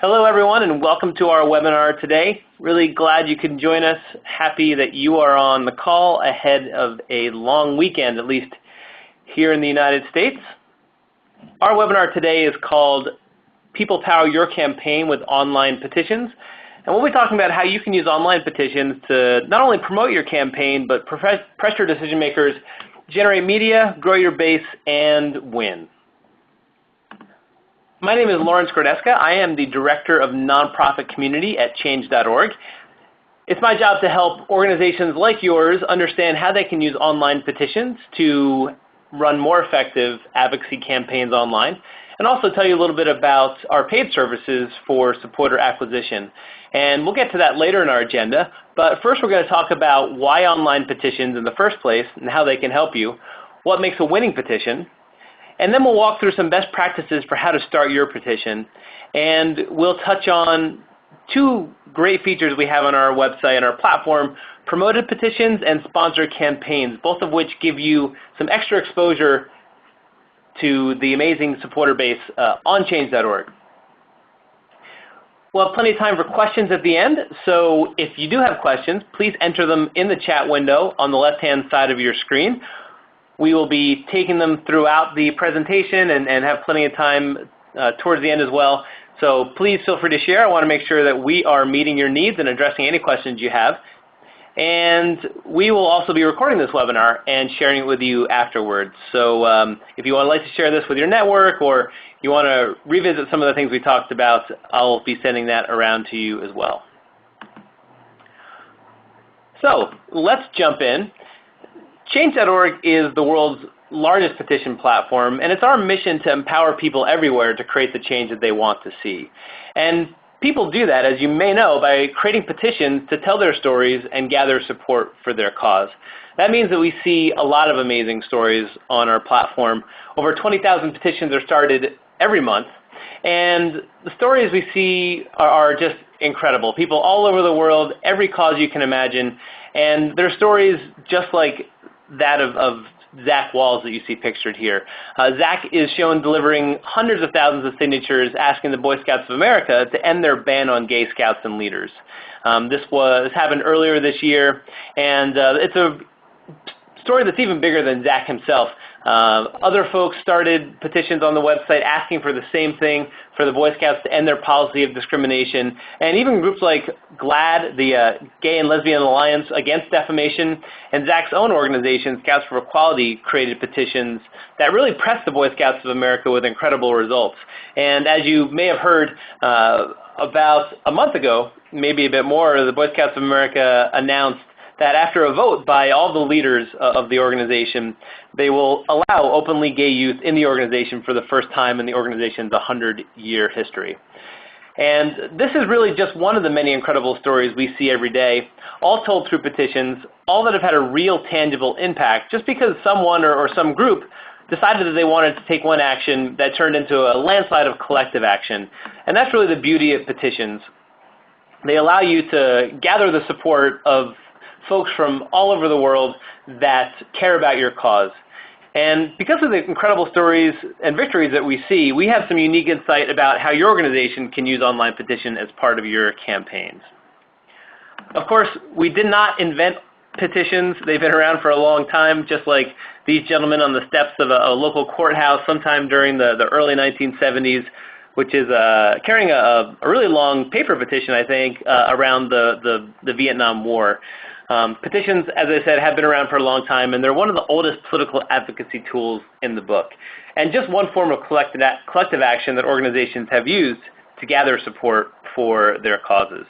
Hello everyone and welcome to our webinar today. Really glad you can join us. Happy that you are on the call ahead of a long weekend, at least here in the United States. Our webinar today is called People Power Your Campaign with Online Petitions. And we'll be talking about how you can use online petitions to not only promote your campaign, but pressure decision makers, generate media, grow your base, and win. My name is Lawrence Grodeska. I am the Director of Nonprofit Community at Change.org. It's my job to help organizations like yours understand how they can use online petitions to run more effective advocacy campaigns online, and also tell you a little bit about our paid services for supporter acquisition. And we'll get to that later in our agenda, but first we're going to talk about why online petitions in the first place and how they can help you, what makes a winning petition, and then we'll walk through some best practices for how to start your petition. And we'll touch on two great features we have on our website and our platform, promoted petitions and sponsored campaigns, both of which give you some extra exposure to the amazing supporter base on Change.org. We'll have plenty of time for questions at the end, so if you do have questions, please enter them in the chat window on the left-hand side of your screen. We will be taking them throughout the presentation and have plenty of time towards the end as well. So please feel free to share. I want to make sure that we are meeting your needs and addressing any questions you have. And we will also be recording this webinar and sharing it with you afterwards. So if you would like to share this with your network or you want to revisit some of the things we talked about, I'll be sending that around to you as well. So let's jump in. Change.org is the world's largest petition platform, and it's our mission to empower people everywhere to create the change that they want to see. And people do that, as you may know, by creating petitions to tell their stories and gather support for their cause. That means that we see a lot of amazing stories on our platform. Over 20,000 petitions are started every month, and the stories we see are just incredible. People all over the world, every cause you can imagine, and they're stories just like that of Zach Walls that you see pictured here. Zach is shown delivering hundreds of thousands of signatures asking the Boy Scouts of America to end their ban on gay scouts and leaders. This happened earlier this year, and it's a story that's even bigger than Zach himself. Other folks started petitions on the website asking for the same thing, for the Boy Scouts to end their policy of discrimination, and even groups like GLAAD, the Gay and Lesbian Alliance Against Defamation, and Zach's own organization, Scouts for Equality, created petitions that really pressed the Boy Scouts of America with incredible results. And as you may have heard, about a month ago, maybe a bit more, the Boy Scouts of America announced that after a vote by all the leaders of the organization, they will allow openly gay youth in the organization for the first time in the organization's 100-year history. And this is really just one of the many incredible stories we see every day, all told through petitions, all that have had a real tangible impact just because someone or some group decided that they wanted to take one action that turned into a landslide of collective action. And that's really the beauty of petitions. They allow you to gather the support of folks from all over the world that care about your cause. And because of the incredible stories and victories that we see, we have some unique insight about how your organization can use online petition as part of your campaigns. Of course, we did not invent petitions. They've been around for a long time, just like these gentlemen on the steps of a local courthouse sometime during the early 1970s, which is carrying a really long paper petition, I think, around the Vietnam War. Petitions, as I said, have been around for a long time, and they're one of the oldest political advocacy tools in the book, and just one form of collective action that organizations have used to gather support for their causes.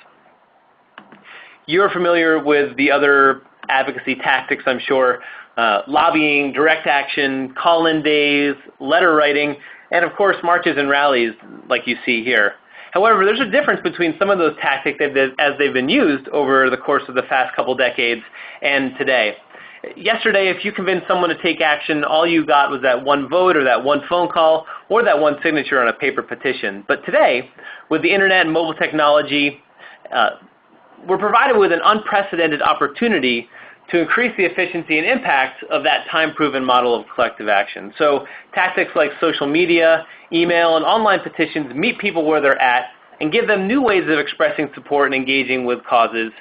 You're familiar with the other advocacy tactics, I'm sure, lobbying, direct action, call-in days, letter writing, and of course marches and rallies like you see here. However, there's a difference between some of those tactics as they've been used over the course of the past couple decades and today. Yesterday, if you convinced someone to take action, all you got was that one vote or that one phone call or that one signature on a paper petition. But today, with the internet and mobile technology, we're provided with an unprecedented opportunity to increase the efficiency and impact of that time-proven model of collective action. So tactics like social media, email, and online petitions meet people where they're at and give them new ways of expressing support and engaging with causes,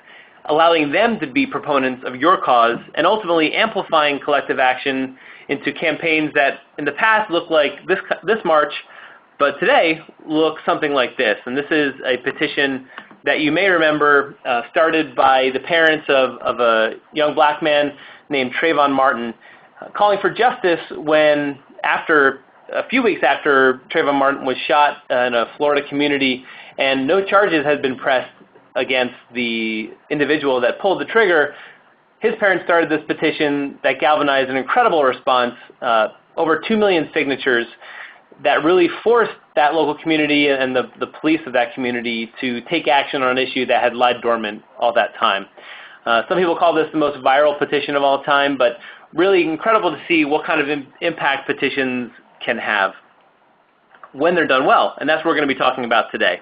allowing them to be proponents of your cause, and ultimately amplifying collective action into campaigns that in the past looked like this march, but today look something like this. And this is a petition that you may remember started by the parents of a young black man named Trayvon Martin, calling for justice when, after a few weeks after Trayvon Martin was shot in a Florida community and no charges had been pressed against the individual that pulled the trigger, his parents started this petition that galvanized an incredible response, over 2 million signatures, that really forced that local community and the police of that community to take action on an issue that had lied dormant all that time. Some people call this the most viral petition of all time, but really incredible to see what kind of impact petitions can have when they're done well, and that's what we're going to be talking about today.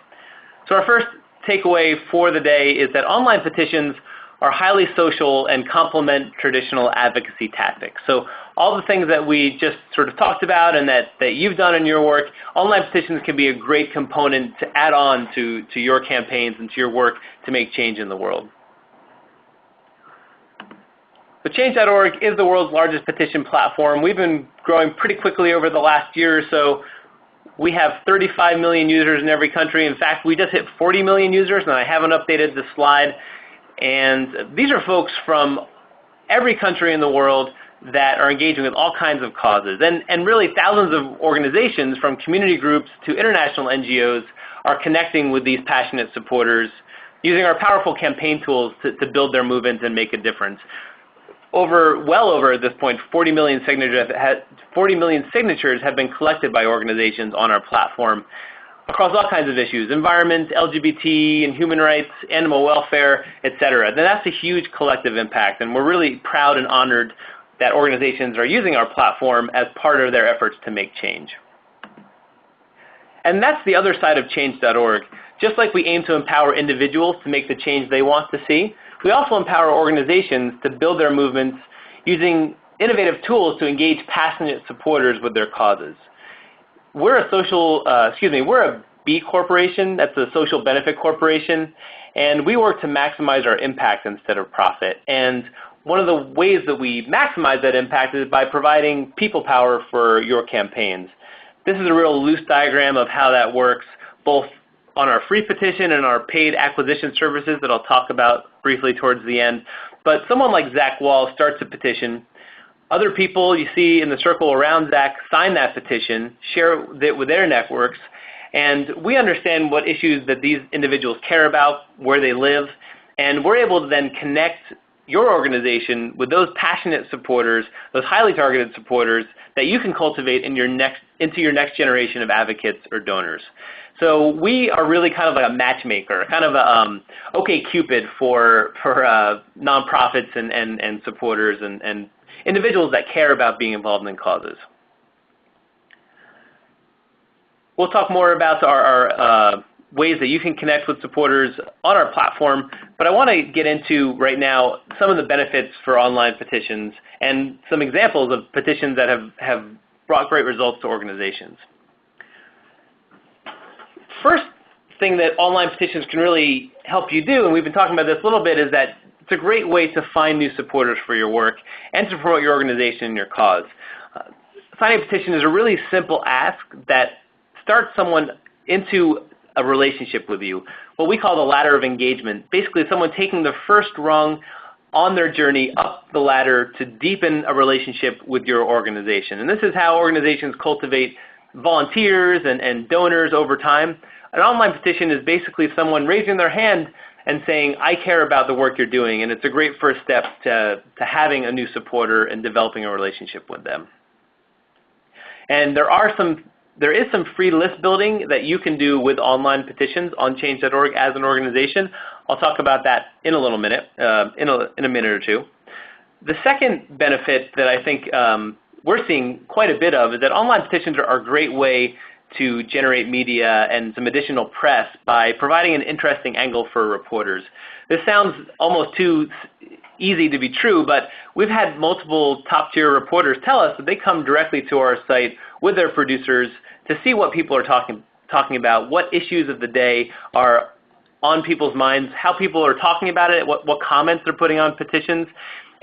So our first takeaway for the day is that online petitions are highly social and complement traditional advocacy tactics. So all the things that we just sort of talked about and that you've done in your work, online petitions can be a great component to add on to your campaigns and to your work to make change in the world. But Change.org is the world's largest petition platform. We've been growing pretty quickly over the last year or so. We have 35 million users in every country. In fact, we just hit 40 million users, and I haven't updated the slide. And these are folks from every country in the world that are engaging with all kinds of causes. And really thousands of organizations, from community groups to international NGOs, are connecting with these passionate supporters, using our powerful campaign tools to build their movements and make a difference. Well over at this point, 40 million signatures have been collected by organizations on our platform across all kinds of issues: environment, LGBT and human rights, animal welfare, etc. And that's a huge collective impact, and we're really proud and honored that organizations are using our platform as part of their efforts to make change. And that's the other side of Change.org. Just like we aim to empower individuals to make the change they want to see, we also empower organizations to build their movements using innovative tools to engage passionate supporters with their causes. We're a B Corporation, that's a social benefit corporation, and we work to maximize our impact instead of profit. And one of the ways that we maximize that impact is by providing people power for your campaigns. This is a real loose diagram of how that works, both on our free petition and our paid acquisition services that I'll talk about briefly towards the end. But someone like Zach Wall starts a petition. Other people you see in the circle around Zach sign that petition, share it with their networks, and we understand what issues that these individuals care about, where they live, and we're able to then connect your organization with those passionate supporters, those highly targeted supporters that you can cultivate into your next generation of advocates or donors. So we are really kind of like a matchmaker, kind of a OkCupid for nonprofits and supporters and individuals that care about being involved in causes. We'll talk more about our ways that you can connect with supporters on our platform, but I want to get into right now some of the benefits for online petitions and some examples of petitions that have brought great results to organizations. First thing that online petitions can really help you do, and we've been talking about this a little bit, is that it's a great way to find new supporters for your work and to promote your organization and your cause. Signing a petition is a really simple ask that starts someone into a relationship with you, what we call the ladder of engagement. Basically, someone taking the first rung on their journey up the ladder to deepen a relationship with your organization. And this is how organizations cultivate volunteers and donors over time. An online petition is basically someone raising their hand and saying, I care about the work you're doing, and it's a great first step to having a new supporter and developing a relationship with them. And there is some free list building that you can do with online petitions on Change.org as an organization. I'll talk about that in a little minute, in a minute or two. The second benefit that I think we're seeing quite a bit of is that online petitions are a great way to generate media and some additional press by providing an interesting angle for reporters. This sounds almost too easy to be true, but we've had multiple top-tier reporters tell us that they come directly to our site with their producers to see what people are talking talking about what issues of the day are on people's minds, how people are talking about it, what comments they're putting on petitions.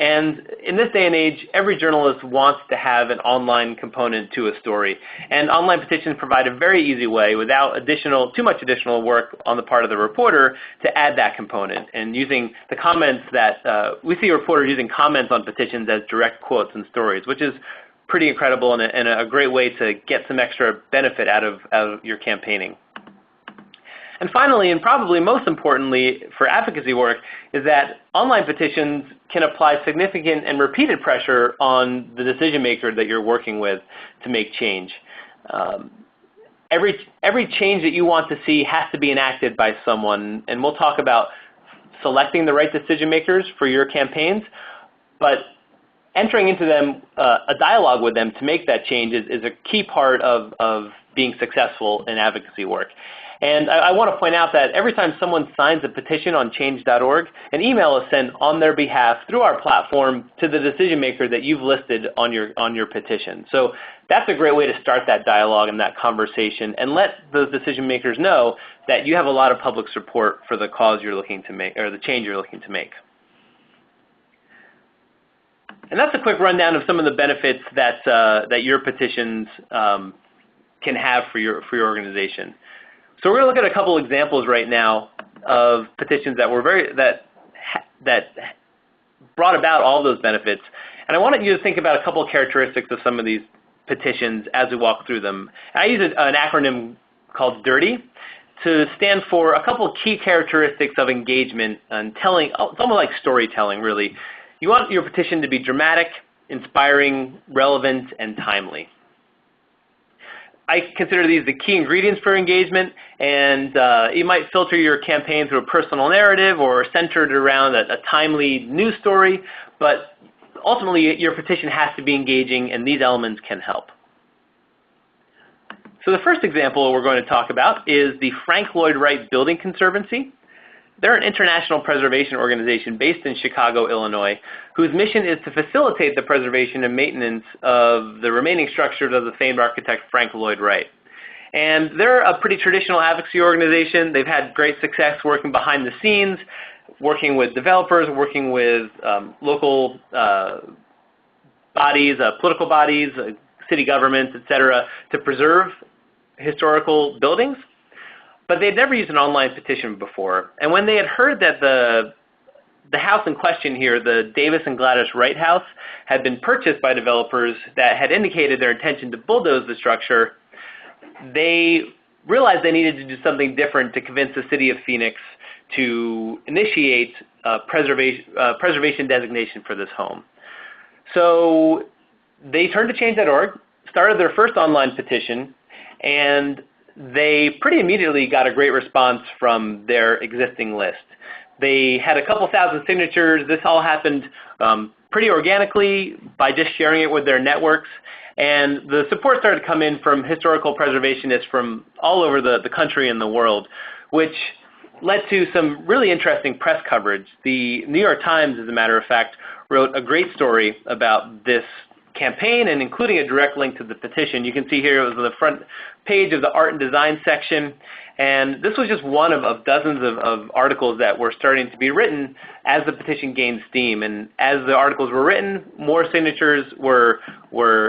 And in this day and age, every journalist wants to have an online component to a story. And online petitions provide a very easy way, without too much additional work on the part of the reporter, to add that component. And using the comments that we see reporters using comments on petitions as direct quotes and stories, which is pretty incredible and a great way to get some extra benefit out of your campaigning. And finally, and probably most importantly for advocacy work, is that online petitions can apply significant and repeated pressure on the decision maker that you're working with to make change. Every change that you want to see has to be enacted by someone, and we'll talk about selecting the right decision makers for your campaigns, but entering into them, a dialogue with them to make that change is a key part of being successful in advocacy work. And I want to point out that every time someone signs a petition on change.org, an email is sent on their behalf through our platform to the decision maker that you've listed on your petition. So that's a great way to start that dialogue and that conversation, and let those decision makers know that you have a lot of public support for the cause you're looking to make, or the change you're looking to make. And that's a quick rundown of some of the benefits that your petitions can have for your organization. So we're going to look at a couple examples right now of petitions that that brought about all those benefits. And I wanted you to think about a couple of characteristics of some of these petitions as we walk through them. And I use an acronym called DIRTY to stand for a couple of key characteristics of engagement and telling. It's almost like storytelling, really. You want your petition to be dramatic, inspiring, relevant, and timely. I consider these the key ingredients for engagement, and you might filter your campaign through a personal narrative or centered around a timely news story, but ultimately your petition has to be engaging, and these elements can help. So the first example we're going to talk about is the Frank Lloyd Wright Building Conservancy. They're an international preservation organization based in Chicago, Illinois, whose mission is to facilitate the preservation and maintenance of the remaining structures of the famed architect Frank Lloyd Wright. And they're a pretty traditional advocacy organization. They've had great success working behind the scenes, working with developers, working with local bodies, political bodies, city governments, et cetera, to preserve historical buildings. But they'd never used an online petition before. And when they had heard that the house in question here, the Davis and Gladys Wright house, had been purchased by developers that had indicated their intention to bulldoze the structure, they realized they needed to do something different to convince the city of Phoenix to initiate preservation designation for this home. So they turned to change.org, started their first online petition, and they pretty immediately got a great response from their existing list. They had a couple thousand signatures. This all happened pretty organically by just sharing it with their networks. And the support started to come in from historical preservationists from all over the country and the world, which led to some really interesting press coverage. The New York Times, as a matter of fact, wrote a great story about this campaign, and including a direct link to the petition. You can see here it was on the front page of the art and design section, and this was just one of dozens of articles that were starting to be written as the petition gained steam. And as the articles were written, more signatures were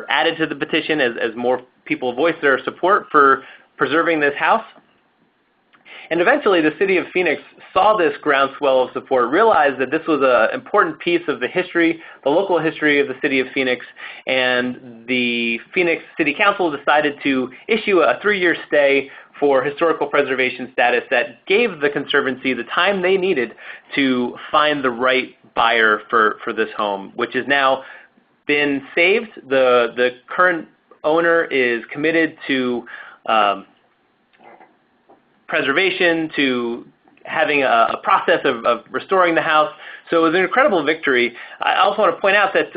added to the petition as more people voiced their support for preserving this house. And eventually the city of Phoenix saw this groundswell of support, realized that this was an important piece of the history, the local history of the city of Phoenix, and the Phoenix City Council decided to issue a 3-year stay for historical preservation status that gave the Conservancy the time they needed to find the right buyer for this home, which has now been saved. The current owner is committed to preservation, to having a process of restoring the house. So it was an incredible victory. I also want to point out that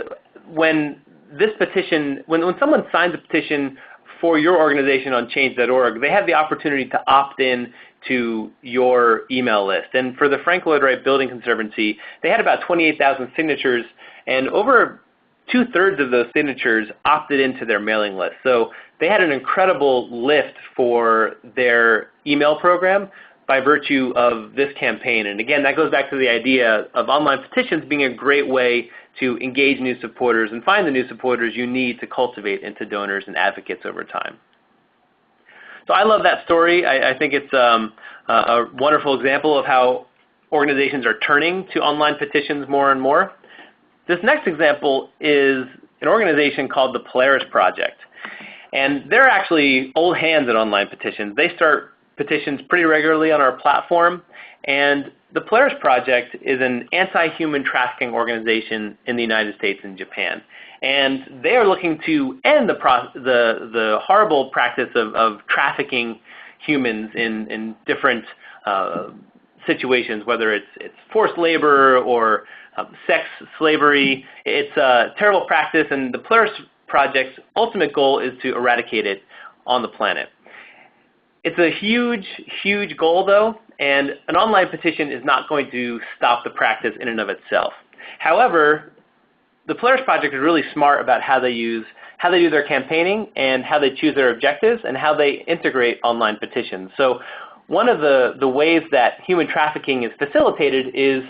when this petition, when someone signs a petition for your organization on change.org, they have the opportunity to opt in to your email list. And for the Frank Lloyd Wright Building Conservancy, they had about 28,000 signatures, and over 2/3 of those signatures opted into their mailing list. So they had an incredible lift for their email program by virtue of this campaign. And again, that goes back to the idea of online petitions being a great way to engage new supporters and find the new supporters you need to cultivate into donors and advocates over time. So I love that story. I think it's a wonderful example of how organizations are turning to online petitions more and more. This next example is an organization called the Polaris Project. And they're actually old hands at online petitions. They start petitions pretty regularly on our platform. And the Polaris Project is an anti-human trafficking organization in the United States and Japan. And they are looking to end the horrible practice of trafficking humans in different situations, whether it's forced labor or sex slavery. It's a terrible practice, and the Polaris Project's ultimate goal is to eradicate it on the planet. It's a huge, huge goal, though, and an online petition is not going to stop the practice in and of itself. However, the Polaris Project is really smart about how they do their campaigning and how they choose their objectives and how they integrate online petitions. So one of the ways that human trafficking is facilitated is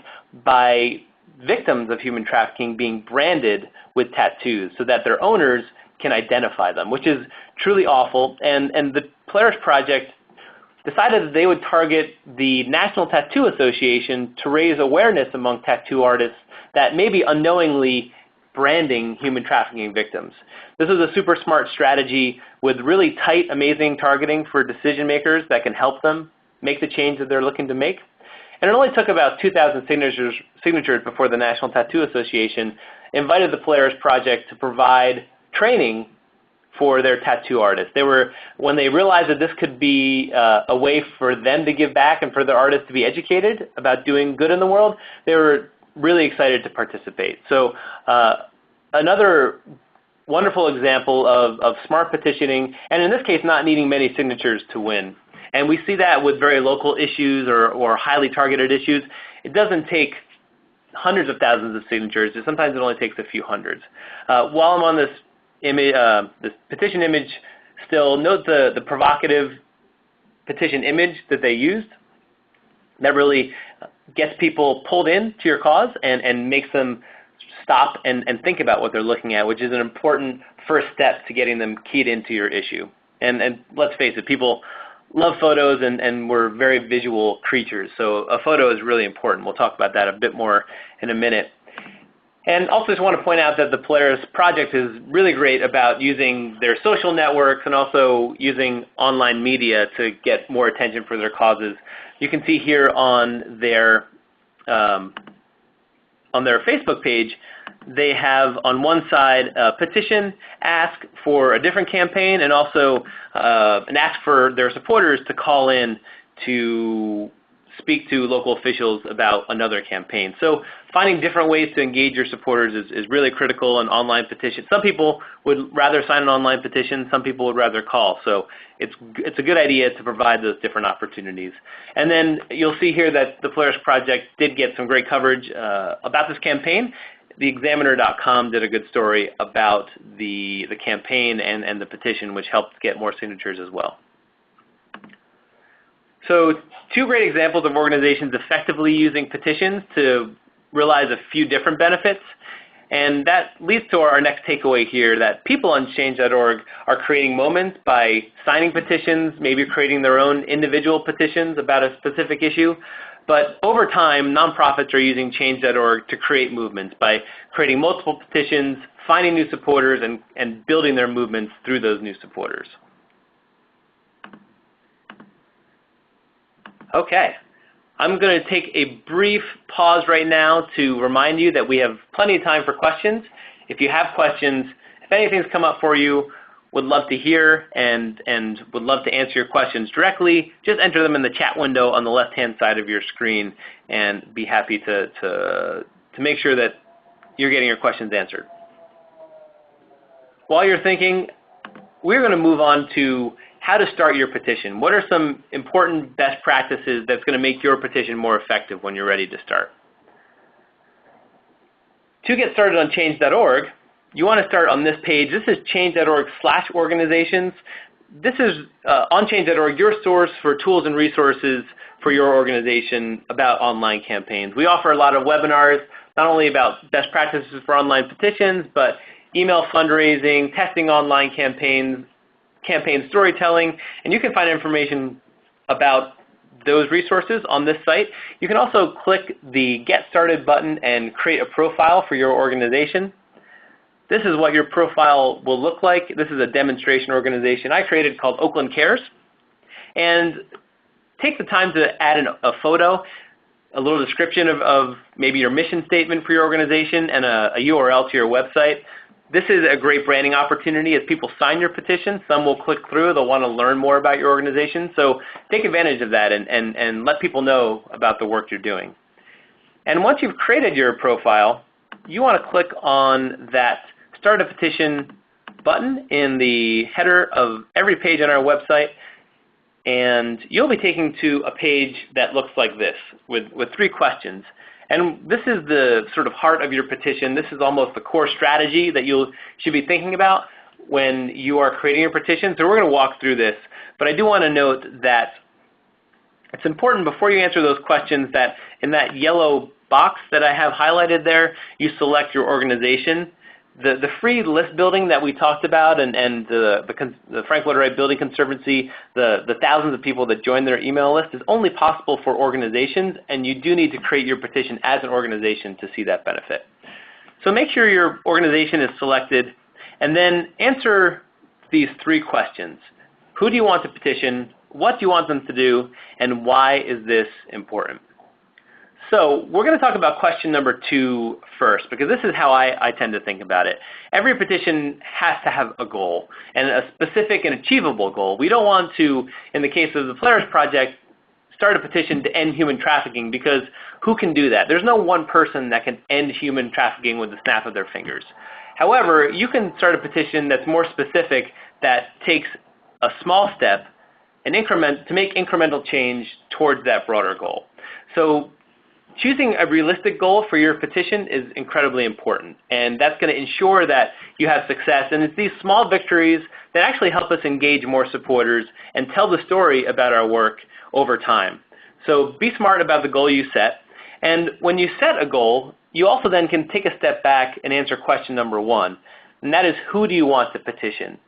by victims of human trafficking being branded with tattoos so that their owners can identify them, which is truly awful. And the Polaris Project decided that they would target the National Tattoo Association to raise awareness among tattoo artists that may be unknowingly branding human trafficking victims. This is a super smart strategy with really tight, amazing targeting for decision makers that can help them make the change that they're looking to make. And it only took about 2,000 signatures before the National Tattoo Association invited the Polaris Project to provide training for their tattoo artists. When they realized that this could be a way for them to give back and for their artists to be educated about doing good in the world, they were really excited to participate. So another wonderful example of smart petitioning, and in this case, not needing many signatures to win. And we see that with very local issues or highly targeted issues. It doesn't take hundreds of thousands of signatures. Sometimes it only takes a few hundreds. While I'm on this image, this petition image still, note the provocative petition image that they used. That really gets people pulled in to your cause and makes them stop and think about what they're looking at, which is an important first step to getting them keyed into your issue. And let's face it, people love photos and we're very visual creatures, so a photo is really important. We'll talk about that a bit more in a minute. And also just want to point out that the Polaris Project is really great about using their social networks and also using online media to get more attention for their causes. You can see here on their Facebook page, they have on one side a petition, ask for a different campaign, and also an ask for their supporters to call in to speak to local officials about another campaign. So finding different ways to engage your supporters is really critical in online petitions. Some people would rather sign an online petition, some people would rather call. So it's a good idea to provide those different opportunities. And then you'll see here that the Polaris Project did get some great coverage about this campaign. TheExaminer.com did a good story about the campaign and the petition, which helped get more signatures as well. So two great examples of organizations effectively using petitions to realize a few different benefits. And that leads to our next takeaway here, that people on Change.org are creating moments by signing petitions, maybe creating their own individual petitions about a specific issue. But over time, nonprofits are using Change.org to create movements by creating multiple petitions, finding new supporters, and building their movements through those new supporters. Okay, I'm going to take a brief pause right now to remind you that we have plenty of time for questions. If you have questions, if anything's come up for you, would love to hear and would love to answer your questions directly, just enter them in the chat window on the left-hand side of your screen and be happy to make sure that you're getting your questions answered. While you're thinking, we're going to move on to how to start your petition. What are some important best practices that's going to make your petition more effective when you're ready to start? To get started on Change.org, you want to start on this page. This is change.org/organizations. This is on change.org, your source for tools and resources for your organization about online campaigns. We offer a lot of webinars, not only about best practices for online petitions, but email fundraising, testing online campaigns, campaign storytelling, and you can find information about those resources on this site. You can also click the Get Started button and create a profile for your organization. This is what your profile will look like. This is a demonstration organization I created called Oakland Cares. And take the time to add a photo, a little description of maybe your mission statement for your organization, and a URL to your website. This is a great branding opportunity. As people sign your petition, some will click through. They'll want to learn more about your organization. So take advantage of that and let people know about the work you're doing. And once you've created your profile, you want to click on that Start a Petition button in the header of every page on our website, and you'll be taken to a page that looks like this with 3 questions. And this is the sort of heart of your petition. This is almost the core strategy that you should be thinking about when you are creating your petition. So we're going to walk through this, but I do want to note that it's important before you answer those questions that in that yellow box that I have highlighted there, you select your organization. The free list building that we talked about and the Frank Lloyd Wright Building Conservancy, the thousands of people that join their email list is only possible for organizations, and you do need to create your petition as an organization to see that benefit. So make sure your organization is selected, and then answer these 3 questions. Who do you want to petition? What do you want them to do? And why is this important? So we're going to talk about question number 2 first, because this is how I tend to think about it. Every petition has to have a goal, and a specific and achievable goal. We don't want to, in the case of the Polaris Project, start a petition to end human trafficking, because who can do that? There's no one person that can end human trafficking with the snap of their fingers. However, you can start a petition that's more specific, that takes a small step to make incremental change towards that broader goal. So choosing a realistic goal for your petition is incredibly important, and that's going to ensure that you have success. And it's these small victories that actually help us engage more supporters and tell the story about our work over time. So be smart about the goal you set. And when you set a goal, you also then can take a step back and answer question number 1, and that is, who do you want to petition?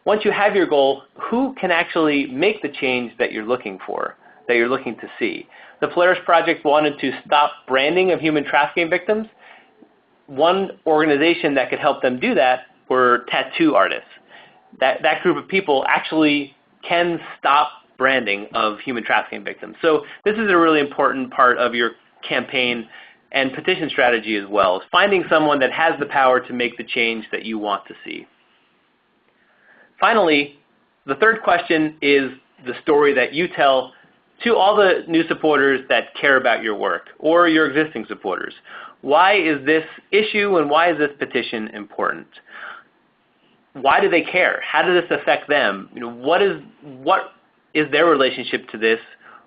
Once you have your goal, who can actually make the change that you're looking for, that you're looking to see? The Polaris Project wanted to stop branding of human trafficking victims. One organization that could help them do that were tattoo artists. That group of people actually can stop branding of human trafficking victims. So this is a really important part of your campaign and petition strategy as well, is finding someone that has the power to make the change that you want to see. Finally, the 3rd question is the story that you tell to all the new supporters that care about your work, or your existing supporters. Why is this issue and why is this petition important? Why do they care? How does this affect them? What is their relationship to this?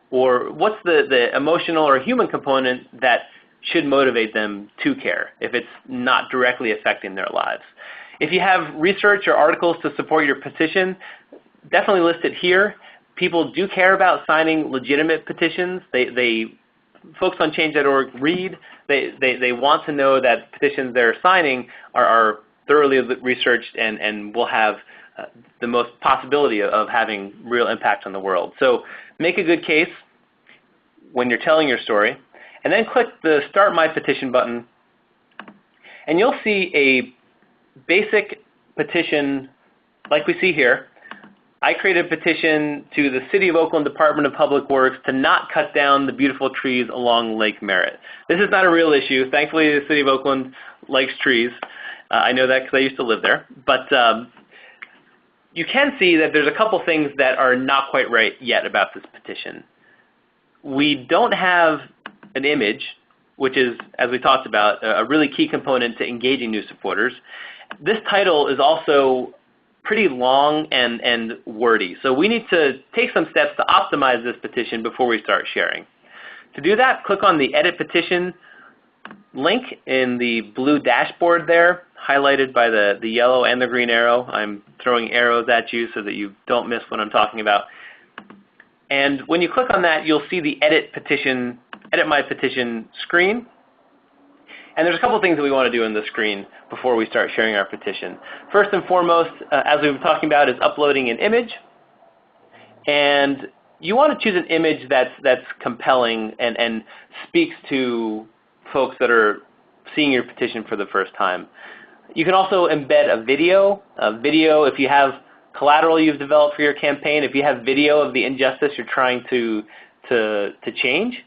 Or what's the emotional or human component that should motivate them to care if it's not directly affecting their lives? If you have research or articles to support your petition, definitely list it here. People do care about signing legitimate petitions. Folks on change.org read. They want to know that petitions they're signing are thoroughly researched and will have the most possibility of having real impact on the world. So make a good case when you're telling your story, and then click the Start My Petition button, and you'll see a basic petition like we see here. I created a petition to the City of Oakland Department of Public Works to not cut down the beautiful trees along Lake Merritt. This is not a real issue. Thankfully, the City of Oakland likes trees. I know that because I used to live there. But you can see that there's a couple things that are not quite right yet about this petition. We don't have an image, which is, as we talked about, a really key component to engaging new supporters. This title is also pretty long and wordy. So we need to take some steps to optimize this petition before we start sharing. To do that, click on the Edit Petition link in the blue dashboard there, highlighted by the yellow and the green arrow. I'm throwing arrows at you so that you don't miss what I'm talking about. And when you click on that, you'll see the Edit My Petition screen. And there's a couple things that we want to do in the screen before we start sharing our petition. First and foremost, as we've been talking about, is uploading an image. And you want to choose an image that's compelling and speaks to folks that are seeing your petition for the first time. You can also embed a video. If you have collateral you've developed for your campaign, if you have video of the injustice you're trying to change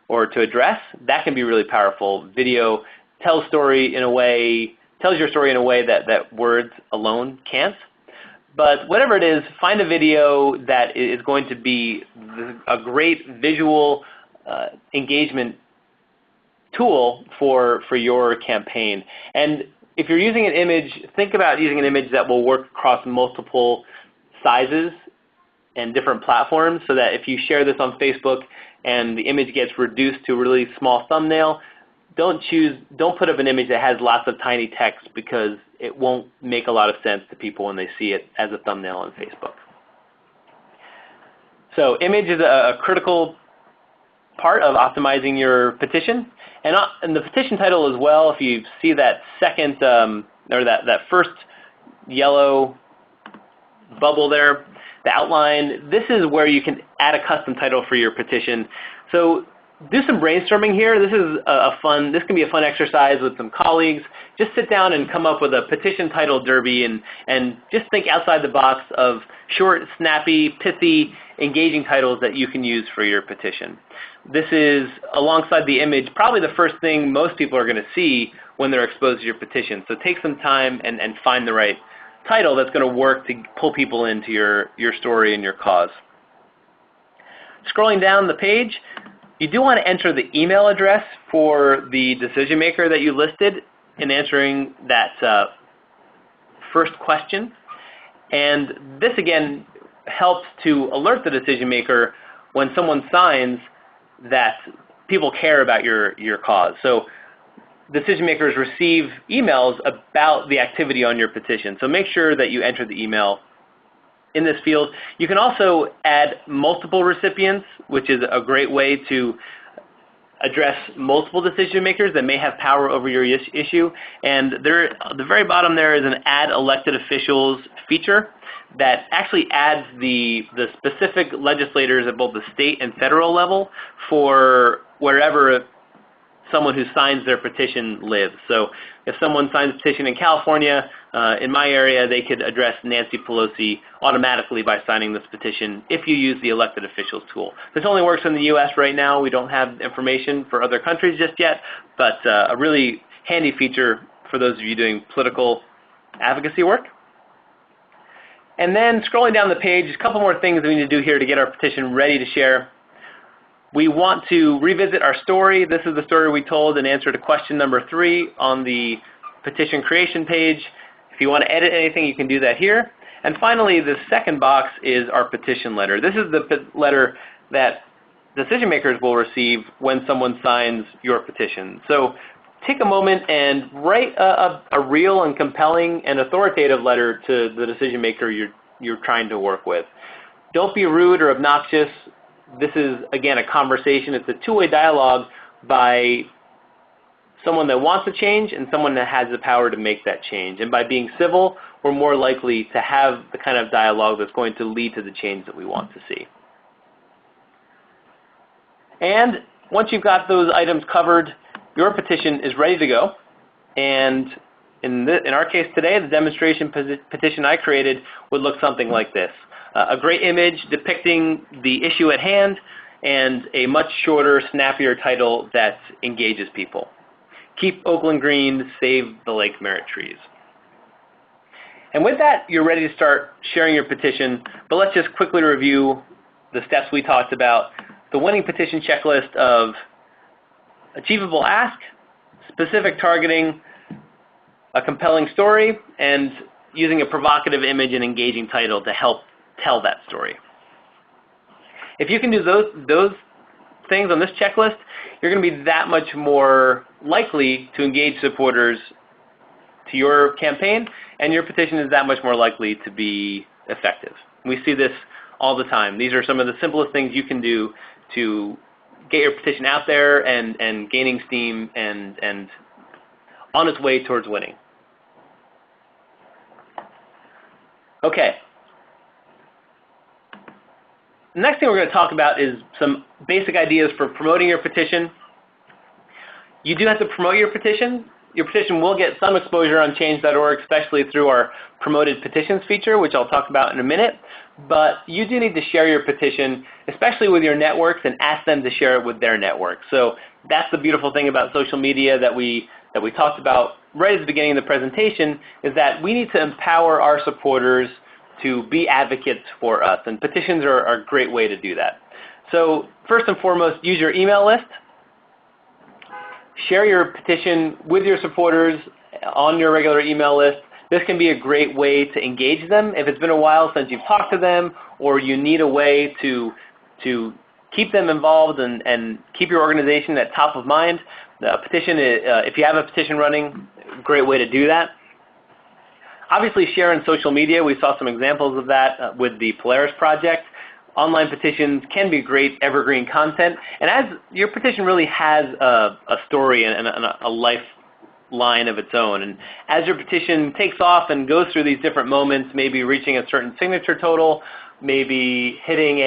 or to address, that can be really powerful. Video tells your story in a way that words alone can't. But whatever it is, find a video that is going to be a great visual engagement tool for your campaign. And if you're using an image, think about using an image that will work across multiple sizes and different platforms, so that if you share this on Facebook and the image gets reduced to a really small thumbnail, don't put up an image that has lots of tiny text, because it won't make a lot of sense to people when they see it as a thumbnail on Facebook. So image is a critical part of optimizing your petition. And the petition title as well, if you see that second, or that first yellow bubble there, the outline, this is where you can add a custom title for your petition. So do some brainstorming here. This can be a fun exercise with some colleagues. Just sit down and come up with a petition title derby, and just think outside the box of short, snappy, pithy, engaging titles that you can use for your petition. This is, alongside the image, probably the first thing most people are going to see when they're exposed to your petition. So take some time and find the right title that's going to work to pull people into your story and your cause. Scrolling down the page, you do want to enter the email address for the decision maker that you listed in answering that first question. And this, again, helps to alert the decision maker when someone signs that people care about your cause. So decision makers receive emails about the activity on your petition. So make sure that you enter the email in this field. You can also add multiple recipients, which is a great way to address multiple decision makers that may have power over your issue. And there, at the very bottom there is an Add Elected Officials feature that actually adds the specific legislators at both the state and federal level for wherever someone who signs their petition lives. So if someone signs a petition in California, in my area, they could address Nancy Pelosi automatically by signing this petition if you use the elected officials tool. This only works in the U.S. right now. We don't have information for other countries just yet, but a really handy feature for those of you doing political advocacy work. And then scrolling down the page, a couple more things we need to do here to get our petition ready to share. We want to revisit our story. This is the story we told in answer to question number 3 on the petition creation page. If you want to edit anything, you can do that here. And finally, the second box is our petition letter. This is the letter that decision makers will receive when someone signs your petition. So take a moment and write a real and compelling and authoritative letter to the decision maker you're trying to work with. Don't be rude or obnoxious. This is, again, a conversation. It's a two-way dialogue by someone that wants to change and someone that has the power to make that change. And by being civil, we're more likely to have the kind of dialogue that's going to lead to the change that we want to see. And once you've got those items covered, your petition is ready to go. And in our case today, the demonstration petition I created would look something like this. A great image depicting the issue at hand, and a much shorter, snappier title that engages people. Keep Oakland green, save the Lake Merritt trees. And with that, you're ready to start sharing your petition, but let's just quickly review the steps we talked about. The winning petition checklist of achievable ask, specific targeting, a compelling story, and using a provocative image and engaging title to help tell that story. If you can do those things on this checklist, you're going to be that much more likely to engage supporters to your campaign, and your petition is that much more likely to be effective. We see this all the time. These are some of the simplest things you can do to get your petition out there and gaining steam and on its way towards winning. Okay. The next thing we're going to talk about is some basic ideas for promoting your petition. You do have to promote your petition. Your petition will get some exposure on change.org, especially through our promoted petitions feature, which I'll talk about in a minute. But you do need to share your petition, especially with your networks, and ask them to share it with their network. So that's the beautiful thing about social media that we talked about right at the beginning of the presentation, is that we need to empower our supporters to be advocates for us, and petitions are a great way to do that. So first and foremost, use your email list. Share your petition with your supporters on your regular email list. This can be a great way to engage them. If it's been a while since you've talked to them, or you need a way to keep them involved and keep your organization at top of mind, the petition, if you have a petition running, great way to do that. Obviously, share in social media. We saw some examples of that with the Polaris project. Online petitions can be great evergreen content, and as your petition really has a story and a lifeline of its own, and as your petition takes off and goes through these different moments, maybe reaching a certain signature total, maybe hitting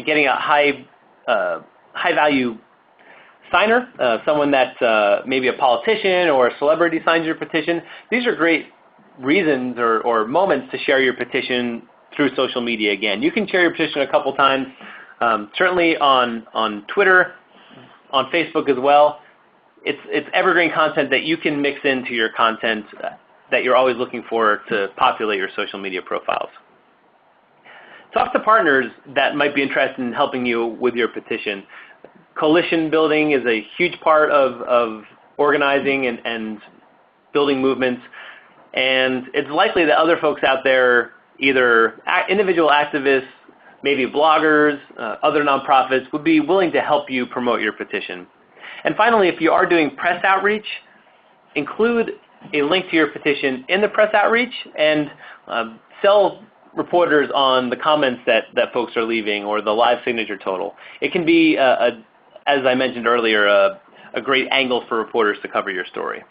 getting a high value signer, someone that maybe a politician or a celebrity signs your petition. These are great reasons or moments to share your petition through social media again. You can share your petition a couple times, certainly on Twitter, on Facebook as well. It's evergreen content that you can mix into your content that you're always looking for to populate your social media profiles. Talk to partners that might be interested in helping you with your petition. Coalition building is a huge part of organizing and building movements, and it's likely that other folks out there, either individual activists, maybe bloggers, other nonprofits, would be willing to help you promote your petition. And finally, if you are doing press outreach, include a link to your petition in the press outreach and sell reporters on the comments that folks are leaving or the live signature total. It can be, as I mentioned earlier, a great angle for reporters to cover your story.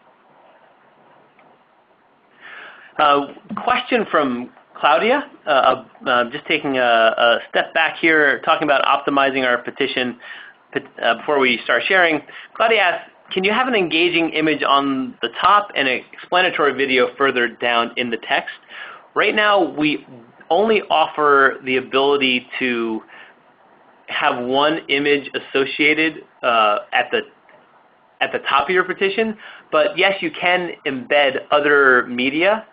Question from Claudia, just taking a step back here, talking about optimizing our petition before we start sharing. Claudia asks, can you have an engaging image on the top and an explanatory video further down in the text? Right now, we only offer the ability to have one image associated at the top of your petition, but yes, you can embed other media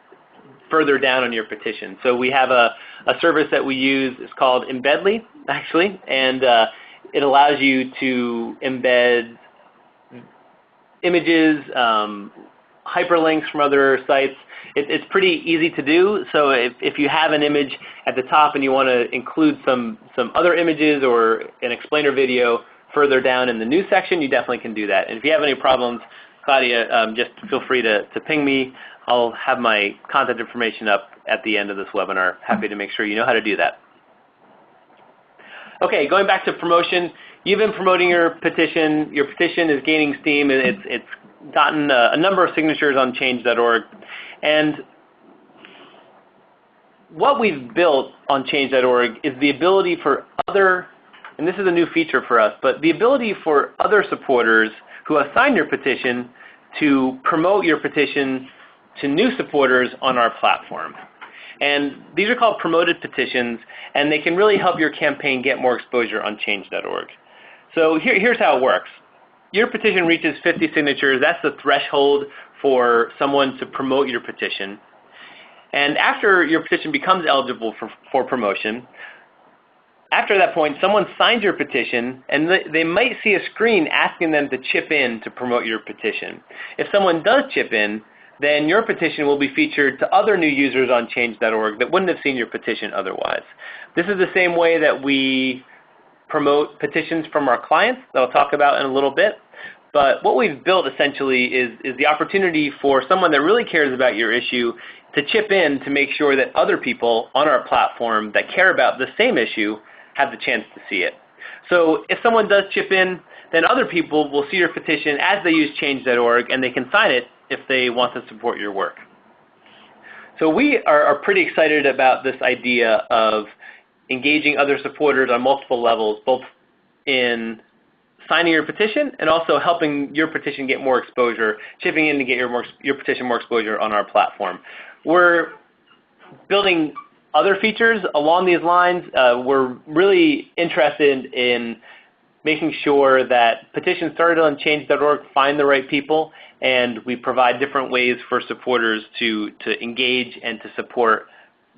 further down on your petition. So we have a service that we use. It's called Embedly, actually, and it allows you to embed images, hyperlinks from other sites. It's pretty easy to do. So if you have an image at the top and you want to include some other images or an explainer video further down in the news section, you definitely can do that. And if you have any problems, Claudia, just feel free to ping me. I'll have my contact information up at the end of this webinar. Happy to make sure you know how to do that. Okay, going back to promotion, you've been promoting your petition. Your petition is gaining steam. It's gotten a number of signatures on change.org. And what we've built on change.org is the ability for other, and this is a new feature for us, but the ability for other supporters who have signed your petition to promote your petition to new supporters on our platform. And these are called promoted petitions, and they can really help your campaign get more exposure on change.org. So here's how it works. Your petition reaches 50 signatures. That's the threshold for someone to promote your petition. And after your petition becomes eligible for promotion, after that point, someone signs your petition, and they might see a screen asking them to chip in to promote your petition. If someone does chip in, then your petition will be featured to other new users on change.org that wouldn't have seen your petition otherwise. This is the same way that we promote petitions from our clients that I'll talk about in a little bit. But what we've built essentially is the opportunity for someone that really cares about your issue to chip in to make sure that other people on our platform that care about the same issue have the chance to see it. So if someone does chip in, then other people will see your petition as they use change.org, and they can sign it if they want to support your work. So we are pretty excited about this idea of engaging other supporters on multiple levels, both in signing your petition and also helping your petition get more exposure, chipping in to get your petition more exposure on our platform. We're building other features along these lines. We're really interested in making sure that petitions started on change.org find the right people, and we provide different ways for supporters to engage and to support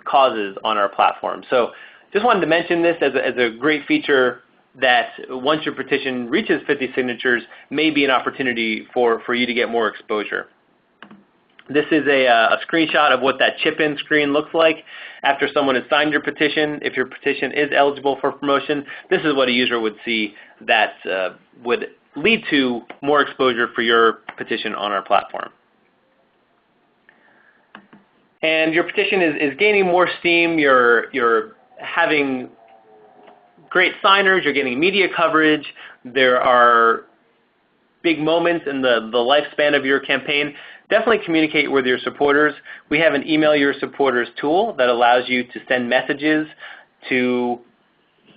causes on our platform. So just wanted to mention this as a great feature that once your petition reaches 50 signatures may be an opportunity for you to get more exposure. This is a screenshot of what that chip-in screen looks like after someone has signed your petition. If your petition is eligible for promotion, this is what a user would see that would lead to more exposure for your petition on our platform. And your petition is gaining more steam. You're having great signers. You're getting media coverage. There are big moments in the lifespan of your campaign. Definitely communicate with your supporters. We have an email your supporters tool that allows you to send messages to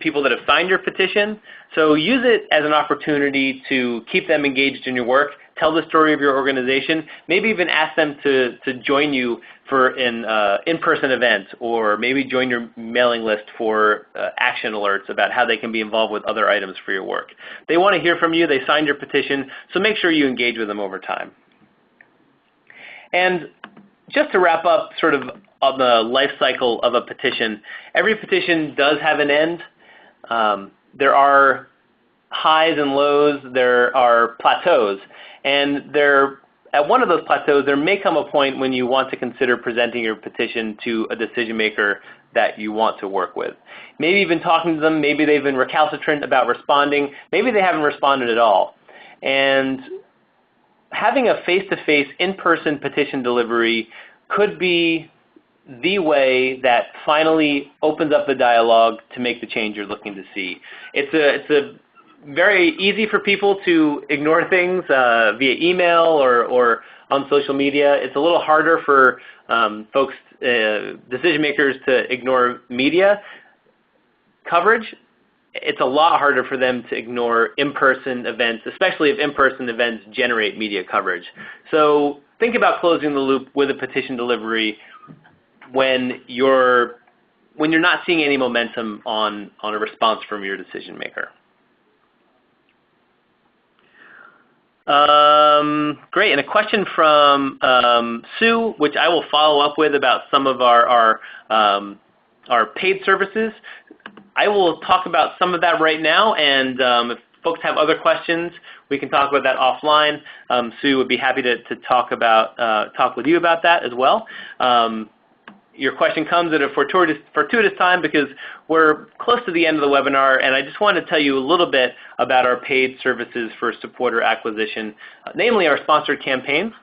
people that have signed your petition. So use it as an opportunity to keep them engaged in your work, tell the story of your organization, maybe even ask them to join you for an in-person event, or maybe join your mailing list for action alerts about how they can be involved with other items for your work. They want to hear from you. They signed your petition, so make sure you engage with them over time. And just to wrap up sort of on the life cycle of a petition, every petition does have an end. There are highs and lows. There are plateaus. And at one of those plateaus, there may come a point when you want to consider presenting your petition to a decision maker that you want to work with. Maybe you've been talking to them. Maybe they've been recalcitrant about responding. Maybe they haven't responded at all. And having a face-to-face, in-person petition delivery could be the way that finally opens up the dialogue to make the change you're looking to see. It's very easy for people to ignore things via email or on social media. It's a little harder for folks, decision makers, to ignore media coverage. It's a lot harder for them to ignore in-person events, especially if in-person events generate media coverage. So think about closing the loop with a petition delivery when you're not seeing any momentum on a response from your decision maker. Great, and a question from Sue, which I will follow up with about some of our paid services. I will talk about some of that right now, and if folks have other questions, we can talk about that offline. Sue would be happy to talk with you about that as well. Your question comes at a fortuitous time because we're close to the end of the webinar, and I just wanted to tell you a little bit about our paid services for supporter acquisition, namely our sponsored campaigns.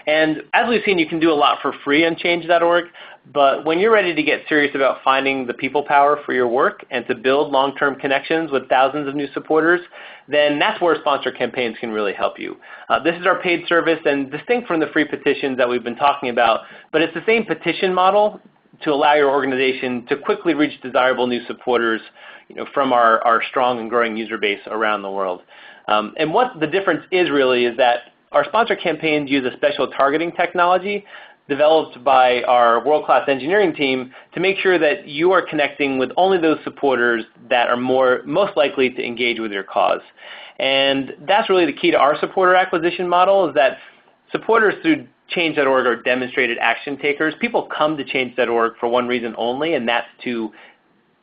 And as we've seen, you can do a lot for free on change.org, but when you're ready to get serious about finding the people power for your work and to build long-term connections with thousands of new supporters, then that's where sponsored campaigns can really help you. This is our paid service, and distinct from the free petitions that we've been talking about, but it's the same petition model to allow your organization to quickly reach desirable new supporters, from our strong and growing user base around the world. And what the difference is really is that our sponsored campaigns use a special targeting technology developed by our world-class engineering team to make sure that you are connecting with only those supporters that are most likely to engage with your cause. And that's really the key to our supporter acquisition model, is that supporters through change.org are demonstrated action takers. People come to change.org for one reason only, and that's to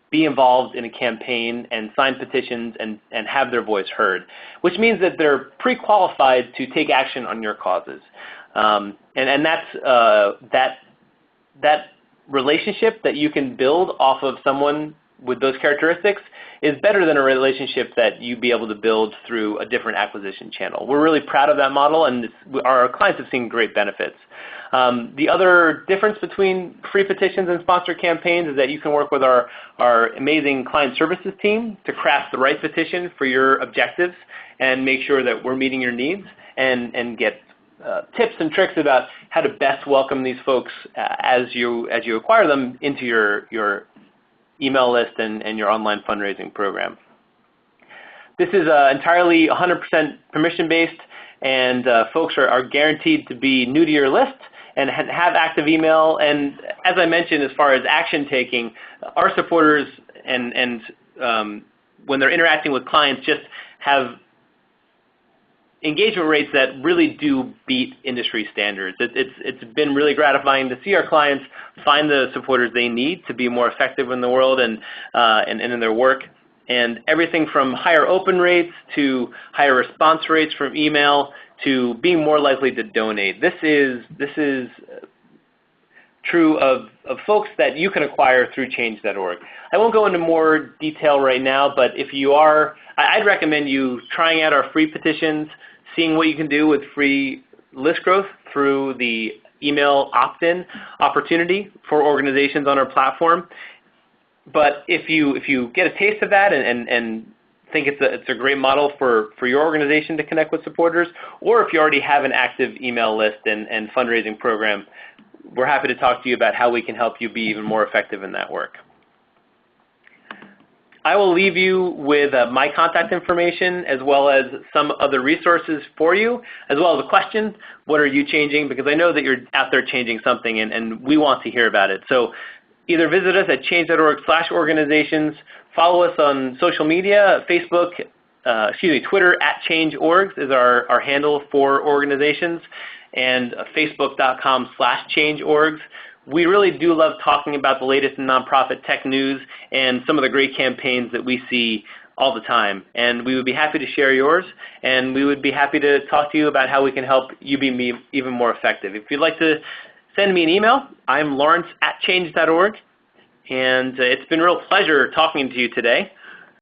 be involved in a campaign and sign petitions and have their voice heard, which means that they're pre-qualified to take action on your causes. And that's that relationship that you can build off of someone with those characteristics is better than a relationship that you'd be able to build through a different acquisition channel. We're really proud of that model, and our clients have seen great benefits. The other difference between free petitions and sponsored campaigns is that you can work with our amazing client services team to craft the right petition for your objectives and make sure that we're meeting your needs, and get tips and tricks about how to best welcome these folks as you acquire them into your email list and your online fundraising program. This is entirely 100% permission-based, and folks are guaranteed to be new to your list and have active email. And as I mentioned, as far as action taking, our supporters and when they're interacting with clients just have engagement rates that really do beat industry standards. It's been really gratifying to see our clients find the supporters they need to be more effective in the world and in their work. And everything from higher open rates to higher response rates from email to being more likely to donate. This is true of folks that you can acquire through change.org. I won't go into more detail right now, but if you are, I'd recommend you trying out our free petitions, seeing what you can do with free list growth through the email opt-in opportunity for organizations on our platform. But if you get a taste of that and think it's a great model for your organization to connect with supporters, or if you already have an active email list and fundraising program, we're happy to talk to you about how we can help you be even more effective in that work. I will leave you with my contact information as well as some other resources for you, as well as a question: what are you changing? Because I know that you're out there changing something, and we want to hear about it. So either visit us at change.org/organizations, follow us on social media, Facebook, Twitter @change.org is our handle for organizations, and facebook.com/change.org. We really do love talking about the latest in nonprofit tech news and some of the great campaigns that we see all the time. And we would be happy to share yours, and we would be happy to talk to you about how we can help you be even more effective. If you'd like to send me an email, I'm Lawrence @change.org, and it's been a real pleasure talking to you today.